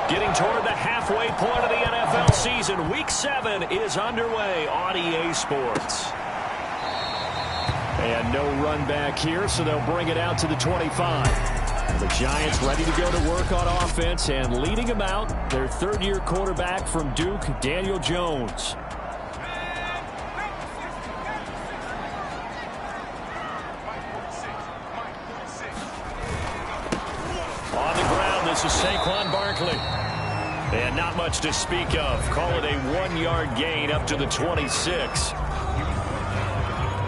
Getting toward the halfway point of the NFL season. Week 7 is underway on EA Sports. And no run back here, so they'll bring it out to the 25. The Giants ready to go to work on offense, and leading them out, their third-year quarterback from Duke, Daniel Jones. On the ground, this is Saquon Barkley. And not much to speak of. Call it a 1-yard gain up to the 26.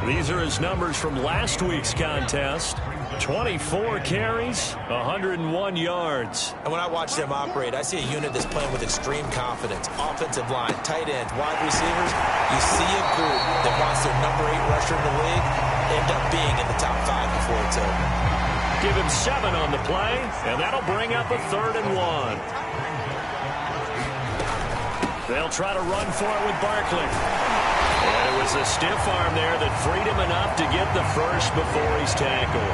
These are his numbers from last week's contest. 24 carries, 101 yards. And when I watch them operate, I see a unit that's playing with extreme confidence. Offensive line, tight ends, wide receivers. You see a group that wants their number 8 rusher in the league end up being in the top 5 before it's over. Give him 7 on the play, and that'll bring up a 3rd and 1. They'll try to run for it with Barkley. And it was a stiff arm there that freed him enough to get the first before he's tackled.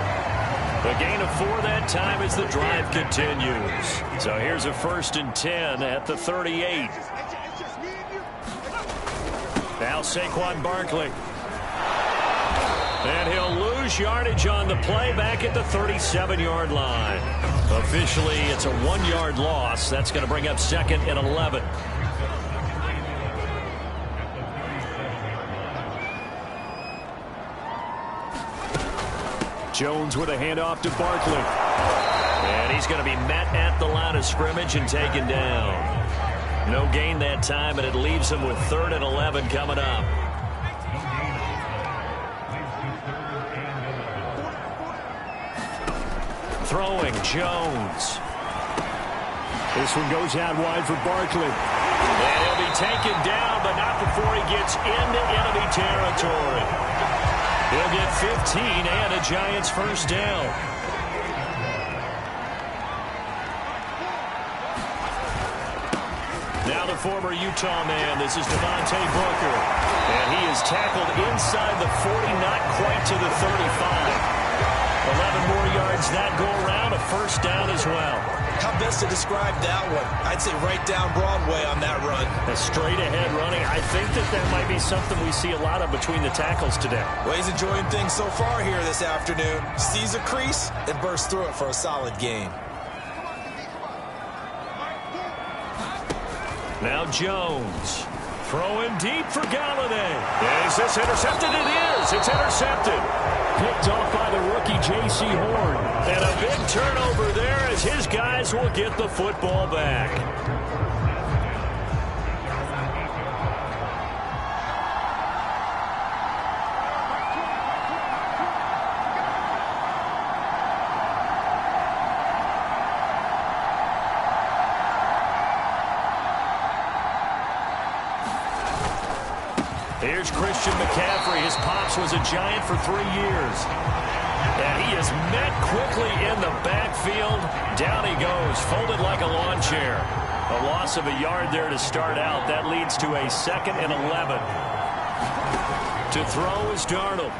A gain of 4 that time as the drive continues. So here's a 1st and 10 at the 38. Now Saquon Barkley. And he'll lose yardage on the play back at the 37-yard line. Officially, it's a 1-yard loss. That's going to bring up 2nd and 11. Jones with a handoff to Barkley. And he's going to be met at the line of scrimmage and taken down. No gain that time, and it leaves him with 3rd and 11 coming up. Throwing, Jones. This one goes out wide for Barkley. And he'll be taken down, but not before he gets into enemy territory. He'll get 15 and a Giants first down. Now the former Utah man, this is Devontae Booker. And he is tackled inside the 40, not quite to the 35. 11 more yards that go around, a first down as well. How best to describe that one? I'd say right down Broadway on that run. A straight-ahead running. I think that might be something we see a lot of between the tackles today. Well, he's enjoying things so far here this afternoon. Sees a crease and bursts through it for a solid gain. Now Jones. Throwing deep for Galladay. Is this intercepted? It is. It's intercepted. Picked off by the rookie J.C. Horn. And a big turnover there as his guys will get the football back. Here's Christian McCaffrey. His pops was a Giant for 3 years. And he is met quickly in the backfield. Down he goes, folded like a lawn chair. A loss of a yard there to start out. That leads to a 2nd and 11. To throw is Darnold.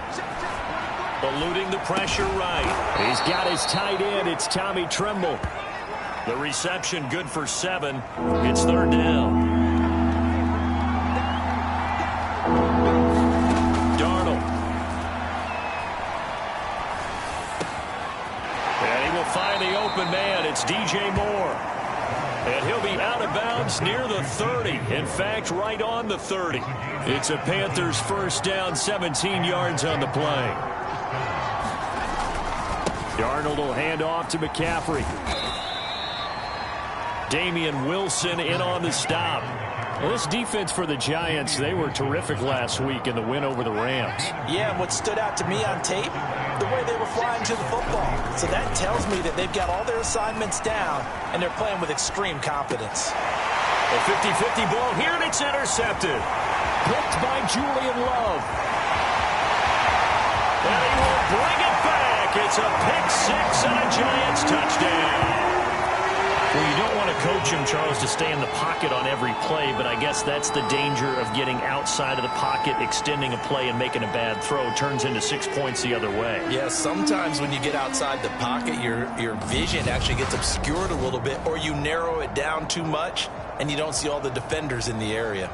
Eluding the pressure right. He's got his tight end. It's Tommy Tremble. The reception good for 7. It's 3rd down. Find the open man. It's DJ Moore. And he'll be out of bounds near the 30. In fact, right on the 30. It's a Panthers first down, 17 yards on the play. Darnold will hand off to McCaffrey. Damian Wilson in on the stop. Well, this defense for the Giants, they were terrific last week in the win over the Rams. Yeah, and what stood out to me on tape, the way they were flying to the football. So that tells me that they've got all their assignments down, and they're playing with extreme confidence. A 50-50 ball here, and it's intercepted. Picked by Julian Love. And he will bring it back. It's a pick 6 and a Giants touchdown. Well, you don't want to coach him, Charles, to stay in the pocket on every play, but I guess that's the danger of getting outside of the pocket, extending a play, and making a bad throw. Turns into 6 points the other way. Yeah, sometimes when you get outside the pocket, your vision actually gets obscured a little bit, or you narrow it down too much, and you don't see all the defenders in the area.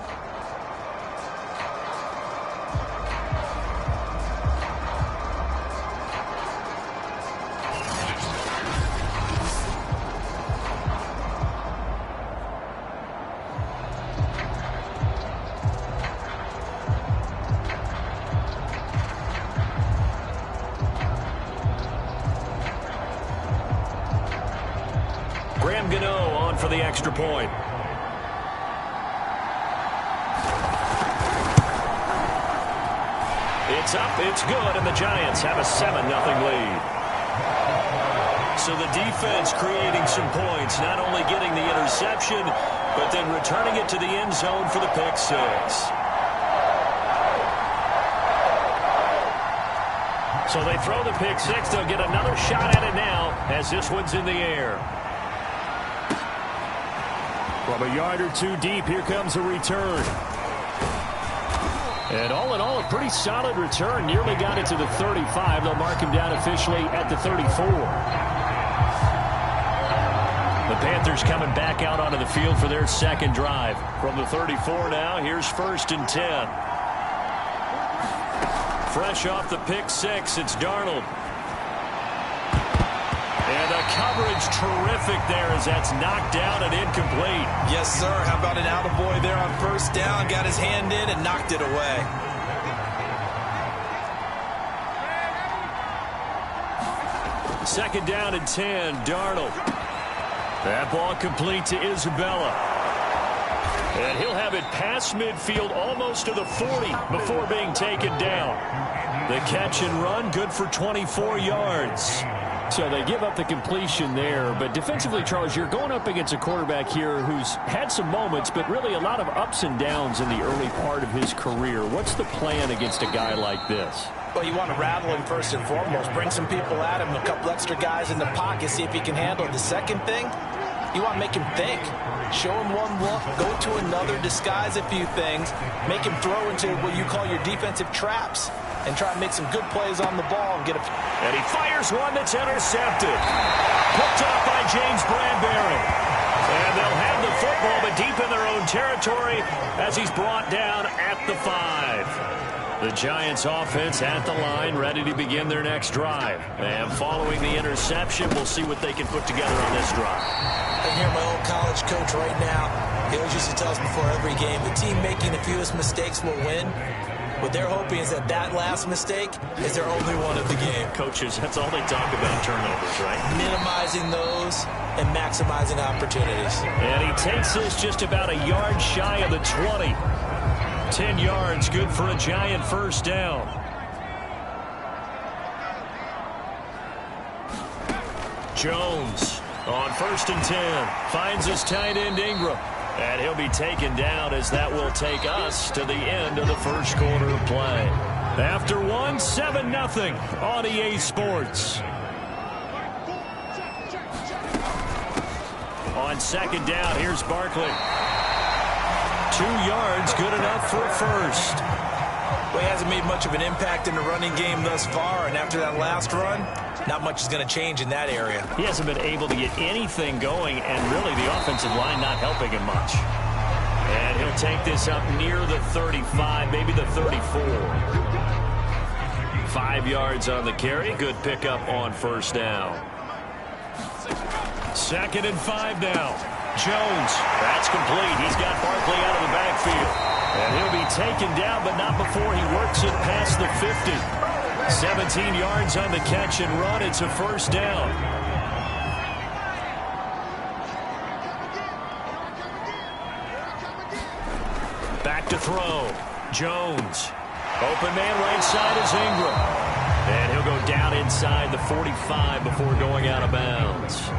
For the extra point. It's up, it's good, and the Giants have a 7-0 lead. So the defense creating some points, not only getting the interception, but then returning it to the end zone for the pick six. So they throw the pick six. They'll get another shot at it now as this one's in the air. From a yard or two deep, here comes a return. And all in all, a pretty solid return. Nearly got it to the 35. They'll mark him down officially at the 34. The Panthers coming back out onto the field for their second drive. From the 34 now, here's 1st and 10. Fresh off the pick six, it's Darnold. And the coverage terrific there as that's knocked down and incomplete. Yes, sir. How about an attaboy there on 1st down? Got his hand in and knocked it away. Second down and 10, Darnold. That ball complete to Isabella. And he'll have it past midfield almost to the 40 before being taken down. The catch and run, good for 24 yards. So they give up the completion there. But defensively, Charles, you're going up against a quarterback here who's had some moments, but really a lot of ups and downs in the early part of his career. What's the plan against a guy like this? Well, you want to rattle him first and foremost. Bring some people at him, a couple extra guys in the pocket, see if he can handle it. The second thing, you want to make him think. Show him one look, go to another, disguise a few things, make him throw into what you call your defensive traps, and try to make some good plays on the ball and get a... And he fires one that's intercepted. Picked off by James Bradbury. And they'll have the football, but deep in their own territory as he's brought down at the 5. The Giants offense at the line, ready to begin their next drive. And following the interception, we'll see what they can put together on this drive. I hear my old college coach right now. He always used to tell us before every game, the team making the fewest mistakes will win. What they're hoping is that that last mistake is their only one of the game. Coaches, that's all they talk about, turnovers, right? Minimizing those and maximizing opportunities. And he takes this just about a yard shy of the 20. 10 yards, good for a Giant first down. Jones on 1st and 10. Finds his tight end Ingram. And he'll be taken down as that will take us to the end of the first quarter of play. After one, 7-0 on EA Sports. On second down, here's Barkley. 2 yards, good enough for a first. Well, he hasn't made much of an impact in the running game thus far, and after that last run, not much is going to change in that area. He hasn't been able to get anything going, and really the offensive line not helping him much. And he'll take this up near the 35, maybe the 34. 5 yards on the carry. Good pickup on first down. 2nd and 5 now. Jones, that's complete. He's got Barkley out of the backfield. And he'll be taken down, but not before he works it past the 50. 17 yards on the catch and run. It's a first down. Back to throw. Jones. Open man right side is Ingram. And he'll go down inside the 45 before going out of bounds.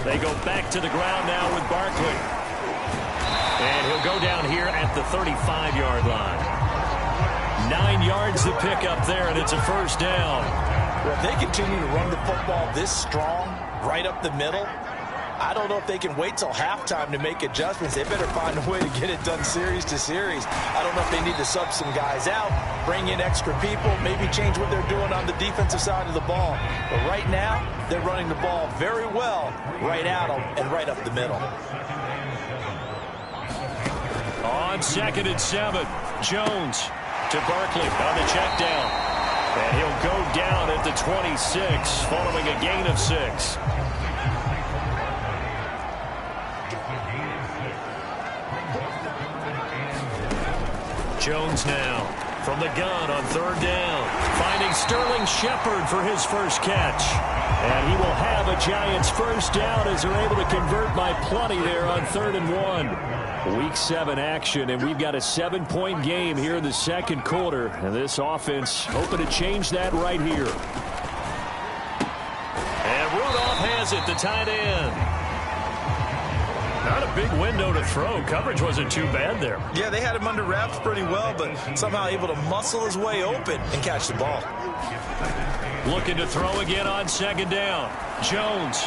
They go back to the ground now with Barkley. And he'll go down here at the 35-yard line. 9 yards. yards to pick up there, and it's a first down. Well, if they continue to run the football this strong, right up the middle, I don't know if they can wait till halftime to make adjustments. They better find a way to get it done series to series. I don't know if they need to sub some guys out, bring in extra people, maybe change what they're doing on the defensive side of the ball. But right now, they're running the ball very well right out and right up the middle. On 2nd and 7, Jones to Barkley on the check down. And he'll go down at the 26 following a gain of 6. Jones now from the gun on 3rd down, finding Sterling Shepard for his first catch. And he will have a Giants first down as they're able to convert by plenty there on 3rd and 1. Week 7 action, and we've got a 7-point game here in the second quarter. And this offense hoping to change that right here. And Rudolph has it, the tight end. Not a big window to throw. Coverage wasn't too bad there. Yeah, they had him under wraps pretty well, but somehow able to muscle his way open and catch the ball. Looking to throw again on 2nd down. Jones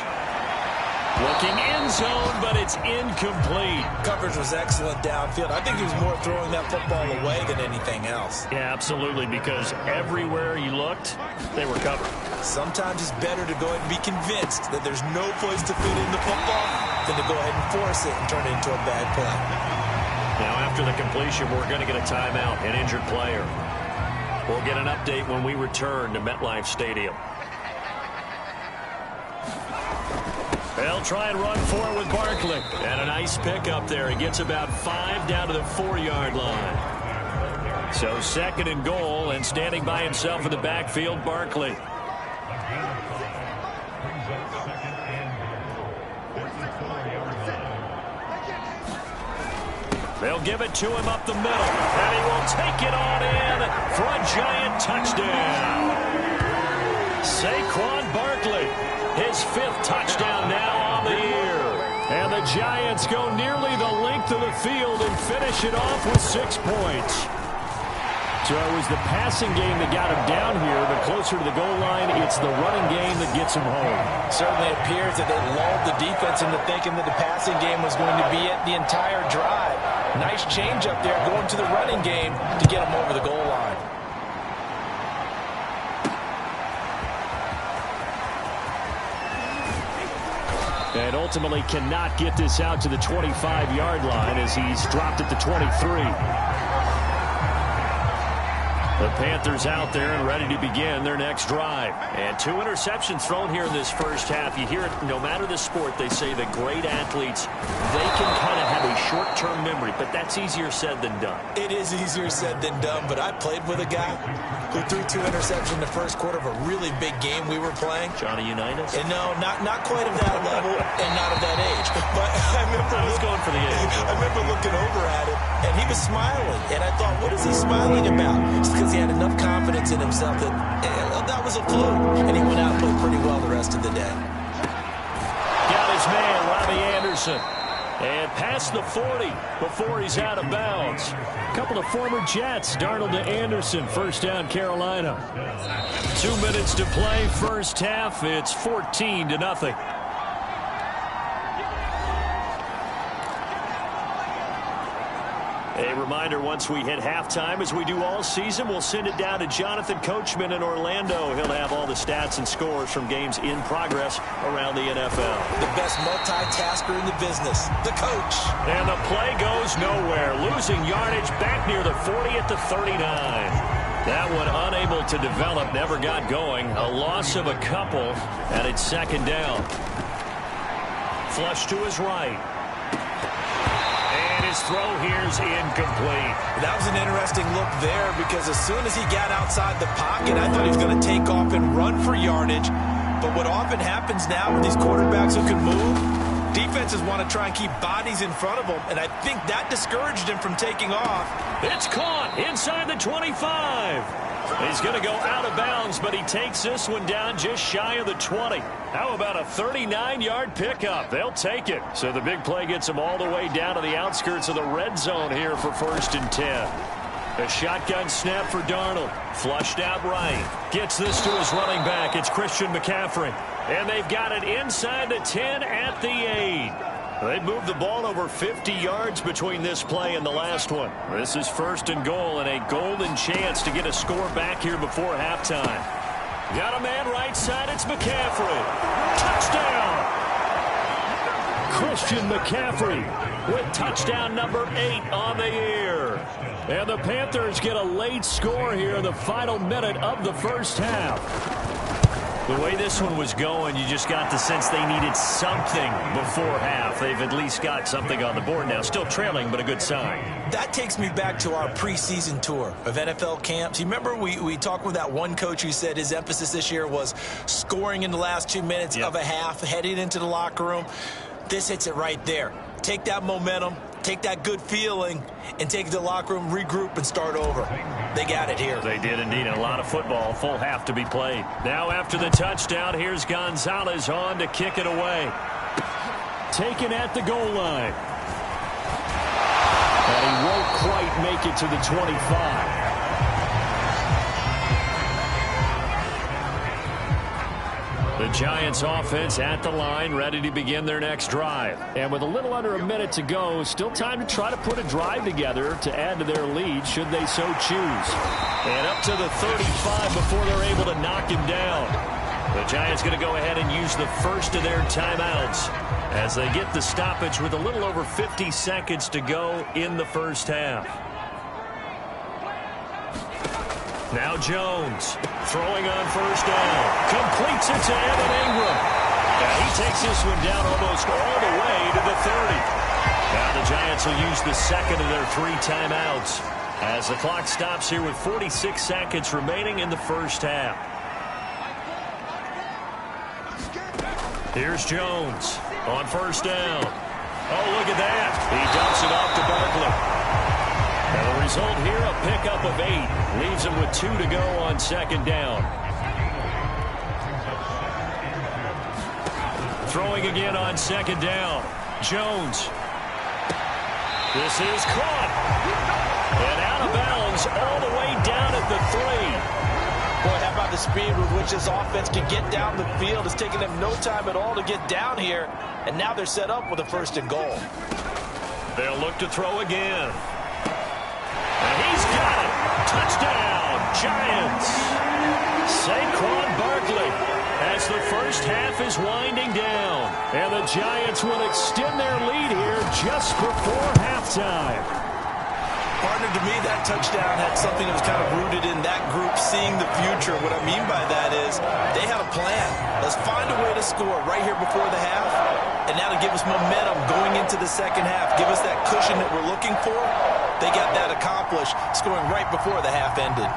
looking end zone, but it's incomplete. Coverage was excellent downfield. I think he was more throwing that football away than anything else. Yeah, absolutely, because everywhere you looked, they were covered. Sometimes it's better to go ahead and be convinced that there's no place to fit in the football than to go ahead and force it and turn it into a bad play. Now, after the completion, we're going to get a timeout, an injured player. We'll get an update when we return to MetLife Stadium. They'll try and run for it with Barkley. And a nice pick up there. He gets about 5 down to the 4-yard line. So 2nd and goal, and standing by himself in the backfield, Barkley. They'll give it to him up the middle, and he will take it on in for a Giant touchdown. Saquon Barkley, his 5th touchdown now on the year. And the Giants go nearly the length of the field and finish it off with 6 points. So it was the passing game that got him down here, but closer to the goal line, it's the running game that gets him home. Certainly appears that they lulled the defense into thinking that the passing game was going to be it the entire drive. Nice change up there going to the running game to get him over the goal line. And ultimately cannot get this out to the 25-yard line as he's dropped at the 23. The Panthers out there and ready to begin their next drive. And 2 interceptions thrown here in this first half. You hear it no matter the sport. They say the great athletes, they can kind of have a short-term memory, but that's easier said than done. It is easier said than done, but I played with a guy who threw 2 interceptions in the first quarter of a really big game we were playing. Johnny Unitas? And no, not quite of that level and not of that age. But I was going for the age. I remember looking over at him, and he was smiling. And I thought, what is he smiling about? It's because he had enough confidence in himself that that was a fluke. And he went out and played pretty well the rest of the day. Got his man, Robbie Anderson. And past the 40 before he's out of bounds. A couple of former Jets. Darnold to Anderson. First down, Carolina. 2 minutes to play. First half. It's 14-0. A reminder, once we hit halftime, as we do all season, we'll send it down to Jonathan Coachman in Orlando. He'll have all the stats and scores from games in progress around the NFL. The best multitasker in the business, the coach. And the play goes nowhere. Losing yardage back near the 40 at the 39. That one unable to develop, never got going. A loss of a couple, and it's 2nd down. Flush to his right. His throw here's incomplete. That was an interesting look there because as soon as he got outside the pocket, I thought he was going to take off and run for yardage. But what often happens now with these quarterbacks who can move, defenses want to try and keep bodies in front of them, and I think that discouraged him from taking off. It's caught inside the 25. He's going to go out of bounds, but he takes this one down just shy of the 20. How about a 39-yard pickup? They'll take it. So the big play gets him all the way down to the outskirts of the red zone here for 1st and 10. A shotgun snap for Darnold. Flushed out right. Gets this to his running back. It's Christian McCaffrey. And they've got it inside the 10 at the 8. They moved the ball over 50 yards between this play and the last one. This is 1st and goal and a golden chance to get a score back here before halftime. Got a man right side. It's McCaffrey. Touchdown! Christian McCaffrey with touchdown number 8 on the year. And the Panthers get a late score here in the final minute of the first half. The way this one was going, you just got the sense they needed something before half. They've at least got something on the board now. Still trailing, but a good sign. That takes me back to our preseason tour of NFL camps. You remember we talked with that one coach who said his emphasis this year was scoring in the last 2 minutes of a half, heading into the locker room. This hits it right there. Take that momentum, take that good feeling, and take it to the locker room, regroup, and start over. They got it here. They did indeed. A lot of football, full half to be played. Now after the touchdown, here's Gonzalez on to kick it away. Taken at the goal line. And he won't quite make it to the 25. The Giants offense at the line, ready to begin their next drive. And with a little under a minute to go, still time to try to put a drive together to add to their lead should they so choose. And up to the 35 before they're able to knock him down. The Giants going to go ahead and use the first of their timeouts as they get the stoppage with a little over 50 seconds to go in the first half. Now Jones throwing on first down. Completes it to Evan Ingram. And he takes this one down almost all the way to the 30. Now the Giants will use the second of their 3 timeouts as the clock stops here with 46 seconds remaining in the first half. Here's Jones on first down. Oh, look at that. He dumps it off to Barkley. And the result here, a pickup of 8. Leaves him with 2 to go on second down. Throwing again on second down. Jones. This is caught. And out of bounds all the way down at the 3. Boy, how about the speed with which this offense can get down the field? It's taken them no time at all to get down here. And now they're set up with a 1st and goal. They'll look to throw again. And he's got it. Touchdown, Giants. Saquon Barkley as the first half is winding down. And the Giants will extend their lead here just before halftime. Partner, to me, that touchdown had something that was kind of rooted in that group seeing the future. What I mean by that is they had a plan. Let's find a way to score right here before the half. And now to give us momentum going into the second half. Give us that cushion that we're looking for. They got that accomplished, scoring right before the half ended.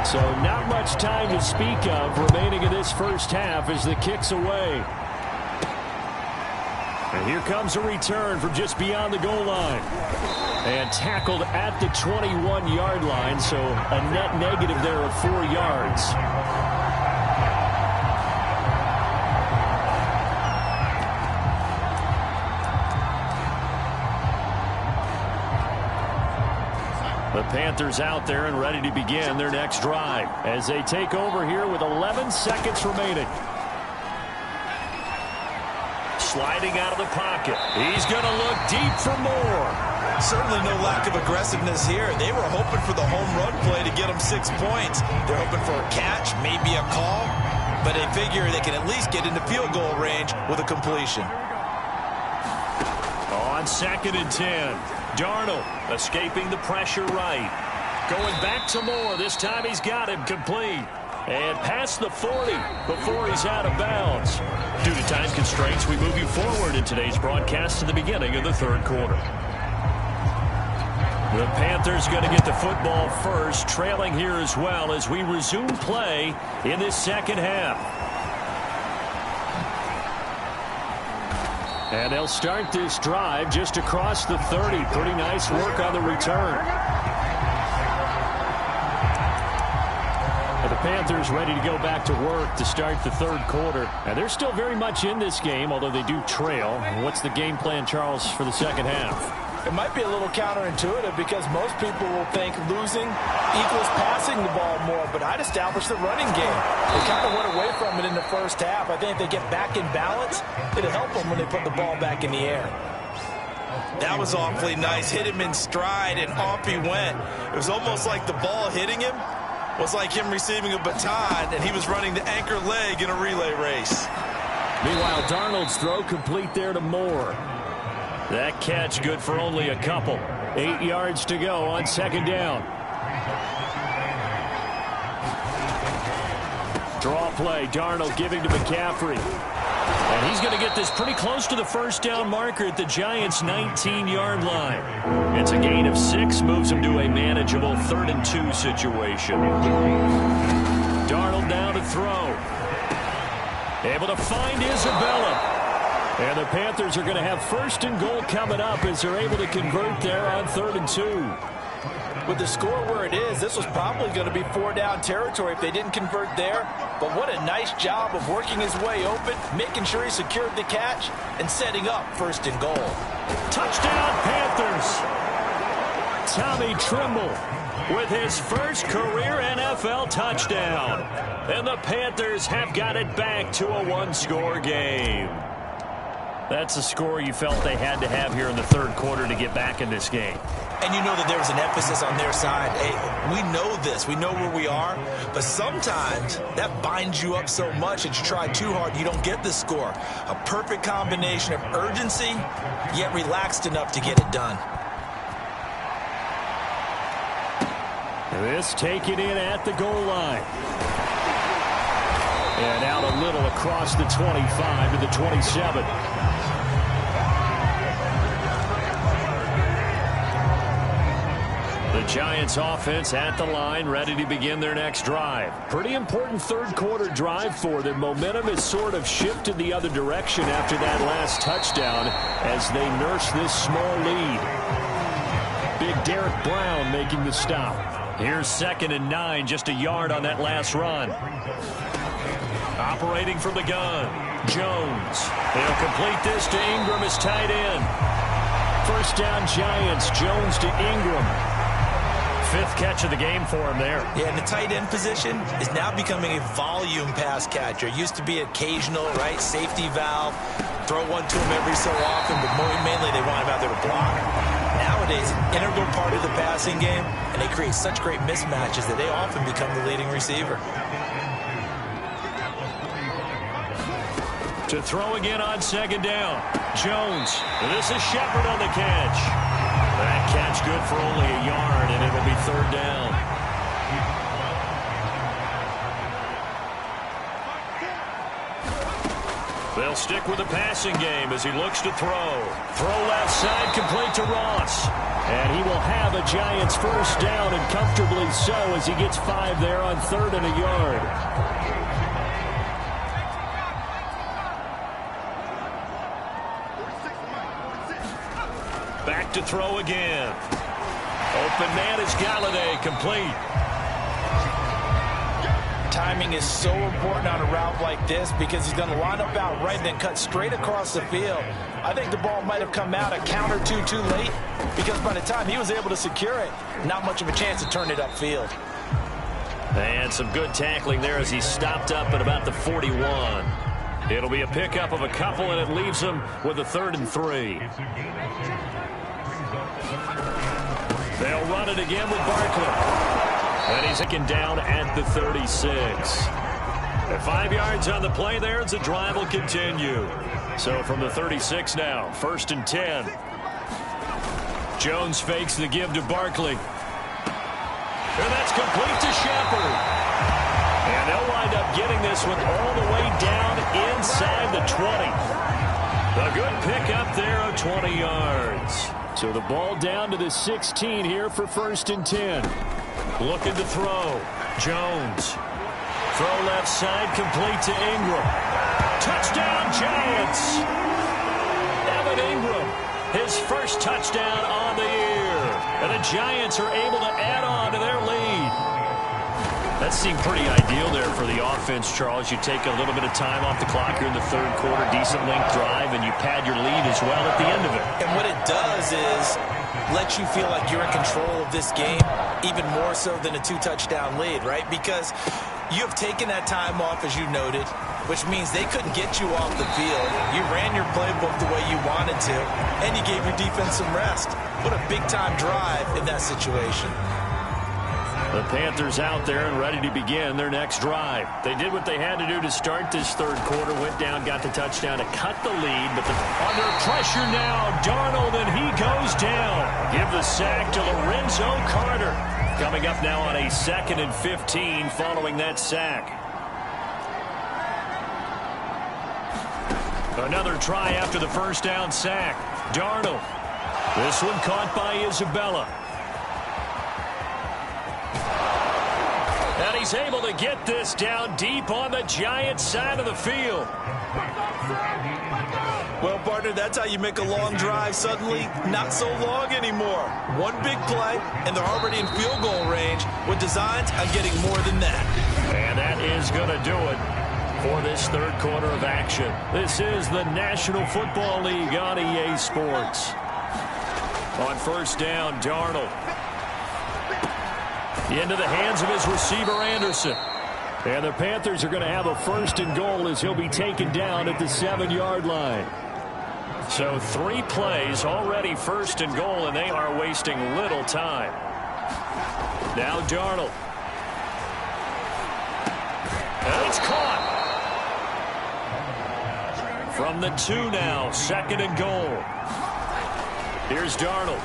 So not much time to speak of remaining in this first half as the kick's away. And here comes a return from just beyond the goal line. And tackled at the 21-yard line, so a net negative there of 4 yards. The Panthers out there and ready to begin their next drive as they take over here with 11 seconds remaining. Sliding out of the pocket. He's going to look deep for more. Certainly no lack of aggressiveness here. They were hoping for the home run play to get them 6 points. They're hoping for a catch, maybe a call, but they figure they can at least get into field goal range with a completion. On 2nd and 10. Darnold escaping the pressure right. Going back to Moore. This time he's got him complete. And past the 40 before he's out of bounds. Due to time constraints, we move you forward in today's broadcast to the beginning of the 3rd quarter. The Panthers going to get the football first, trailing here as well as we resume play in this second half. And they'll start this drive just across the 30. Pretty nice work on the return. And the Panthers ready to go back to work to start the 3rd quarter. And they're still very much in this game, although they do trail. What's the game plan, Charles, for the second half? It might be a little counterintuitive because most people will think losing equals passing the ball more, but I'd establish the running game. They kind of went away from it in the first half. I think if they get back in balance, it'll help them when they put the ball back in the air. That was awfully nice. Hit him in stride, and off he went. It was almost like the ball hitting him was like him receiving a baton, and he was running the anchor leg in a relay race. Meanwhile, Darnold's throw complete there to Moore. That catch good for only a couple. 8 yards to go on second down. Draw play. Darnold giving to McCaffrey. And he's going to get this pretty close to the first down marker at the Giants' 19-yard line. It's a gain of 6, moves him to a manageable 3rd and 2 situation. Darnold now to throw. Able to find Isabella. And the Panthers are going to have 1st and goal coming up as they're able to convert there on 3rd and 2. With the score where it is, this was probably going to be 4-down territory if they didn't convert there. But what a nice job of working his way open, making sure he secured the catch, and setting up 1st and goal. Touchdown, Panthers! Tommy Tremble with his first career NFL touchdown. And the Panthers have got it back to a 1-score game. That's a score you felt they had to have here in the 3rd quarter to get back in this game. And you know that there was an emphasis on their side. Hey, we know this. We know where we are. But sometimes that binds you up so much that you try too hard, you don't get the score. A perfect combination of urgency, yet relaxed enough to get it done. This taken in at the goal line. And out a little across the 25 to the 27. The Giants offense at the line, ready to begin their next drive. Pretty important 3rd quarter drive for them. Momentum has sort of shifted the other direction after that last touchdown as they nurse this small lead. Big Derek Brown making the stop. Here's 2nd and 9, just a yard on that last run. Operating from the gun, Jones. He'll complete this to Ingram as tight end. 1st down Giants, Jones to Ingram. 5th catch of the game for him there. Yeah, and the tight end position is now becoming a volume pass catcher. It used to be occasional, right, safety valve. Throw one to him every so often, but mainly they want him out there to block. Nowadays, an integral part of the passing game, and they create such great mismatches that they often become the leading receiver. To throw again on 2nd down. Jones. This is Shepard on the catch. That catch good for only a yard, and it'll be 3rd down. They'll stick with the passing game as he looks to throw. Throw left side, complete to Ross. And he will have a Giants 1st down, and comfortably so as he gets 5 there on 3rd and a yard. Back to throw again. Open man is Galladay, complete. Timing is so important on a route like this because he's going to line up out right and then cut straight across the field. I think the ball might have come out a count or two too late because by the time he was able to secure it, not much of a chance to turn it upfield. And some good tackling there as he stopped up at about the 41. It'll be a pickup of a couple, and it leaves him with a 3rd and 3. They'll run it again with Barkley. And he's taken down at the 36. At 5 yards on the play there, the drive will continue. So from the 36 now, 1st and 10. Jones fakes the give to Barkley. And that's complete to Shepard. And they'll wind up getting this one all the way down inside the 20. A good pickup there of 20 yards. So the ball down to the 16 here for 1st and 10. Looking to throw. Jones. Throw left side, complete to Ingram. Touchdown, Giants! Evan Ingram, his 1st touchdown on the year. And the Giants are able to add on to their lead. That seemed pretty ideal there for the offense, Charles. You take a little bit of time off the clock here in the 3rd quarter, decent length drive, and you pad your lead as well at the end of it. And what it does is lets you feel like you're in control of this game, even more so than a 2-touchdown lead, right? Because you have taken that time off, as you noted, which means they couldn't get you off the field. You ran your playbook the way you wanted to, and you gave your defense some rest. What a big-time drive in that situation. The Panthers out there and ready to begin their next drive. They did what they had to do to start this third quarter, went down, got the touchdown to cut the lead, but under pressure now, Darnold, and he goes down. Give the sack to Lorenzo Carter. Coming up now on a 2nd and 15 following that sack. Another try after the first down sack. Darnold. This one caught by Isabella. And he's able to get this down deep on the Giants side of the field. Well, partner, that's how you make a long drive suddenly not so long anymore. One big play, and they're already in field goal range with designs on getting more than that. And that is going to do it for this third quarter of action. This is the National Football League on EA Sports. On first down, Darnold. Into the hands of his receiver, Anderson. And the Panthers are going to have a 1st and goal as he'll be taken down at the 7-yard line. So 3 plays already 1st and goal, and they are wasting little time. Now Darnold. And it's caught. From the 2 now, 2nd and goal. Here's Darnold.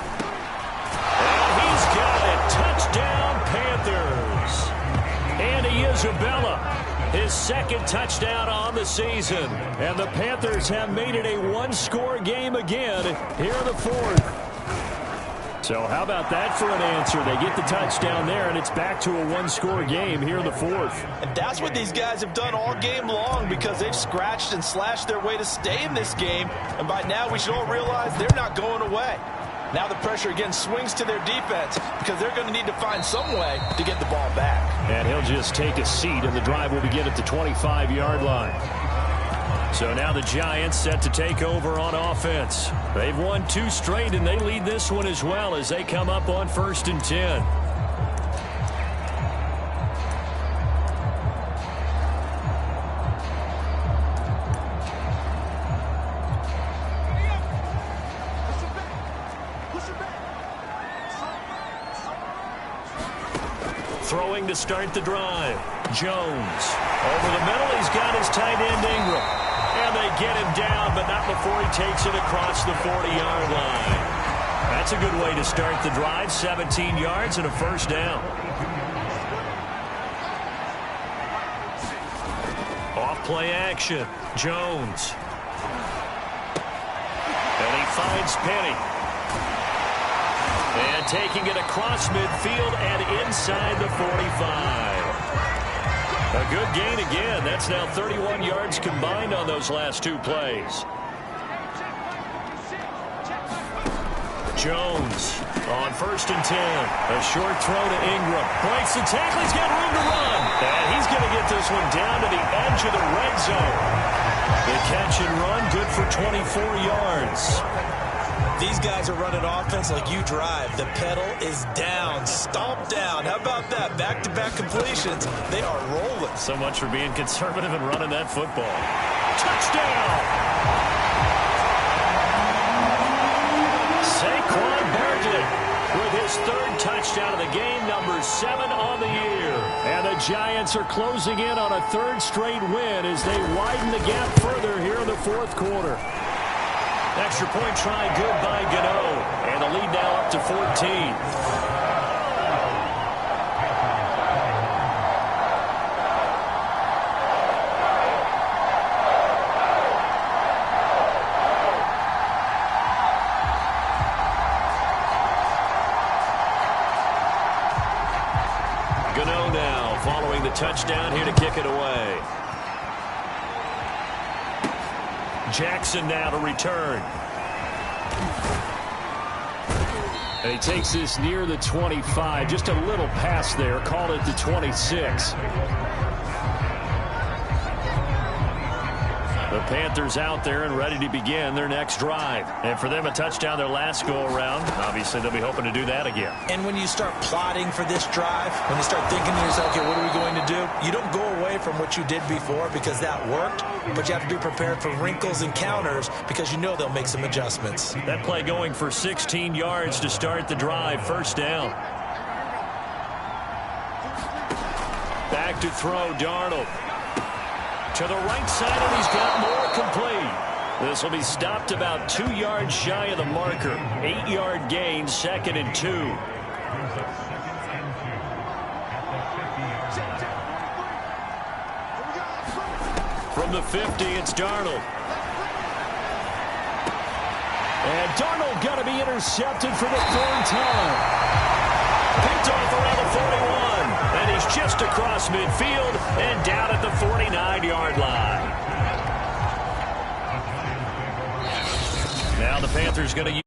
And he's got it. Touchdown, Panthers. Andy Isabella, his 2nd touchdown on the season. And the Panthers have made it a 1-score game again here in the 4th. So how about that for an answer? They get the touchdown there, and it's back to a 1-score game here in the 4th. And that's what these guys have done all game long, because they've scratched and slashed their way to stay in this game. And by now we should all realize they're not going away. Now the pressure again swings to their defense, because they're going to need to find some way to get the ball back. And he'll just take a seat, and the drive will begin at the 25-yard line. So now the Giants set to take over on offense. They've won 2 straight, and they lead this one as well as they come up on 1st and 10. Throwing to start the drive. Jones. Over the middle, he's got his tight end Ingram. And they get him down, but not before he takes it across the 40-yard line. That's a good way to start the drive. 17 yards and a 1st down. Off play action. Jones. And he finds Penny. And taking it across midfield and inside the 45. A good gain again. That's now 31 yards combined on those last 2 plays. Jones on 1st and 10. A short throw to Ingram. Breaks the tackle. He's got room to run. And he's going to get this one down to the edge of the red zone. The catch and run, good for 24 yards. These guys are running offense like you drive. The pedal is down, stomped down. How about that? Back-to-back completions. They are rolling. So much for being conservative and running that football. Touchdown! Saquon Barkley with his 3rd touchdown of the game, number 7 on the year. And the Giants are closing in on a 3rd straight win as they widen the gap further here in the 4th quarter. Extra point try good by Gano. And the lead now up to 14. Gano now following the touchdown here to kick it away. Jackson now to return. And he takes this near the 25. Just a little pass there. Call it the 26. The Panthers out there and ready to begin their next drive. And for them, a touchdown their last go-around. Obviously, they'll be hoping to do that again. And when you start plotting for this drive, when you start thinking to yourself, okay, what are we going to do? You don't go away from what you did before because that worked, but you have to be prepared for wrinkles and counters because you know they'll make some adjustments. That play going for 16 yards to start the drive. First down. Back to throw, Darnold. To the right side, and he's got more complete. This will be stopped about 2 yards shy of the marker. 8-yard gain, 2nd and 2. From the 50, it's Darnold. And Darnold got to be intercepted for the 3rd time. Picked off around the 41. And he's just across midfield and down at the 49-yard line. Now the Panthers going to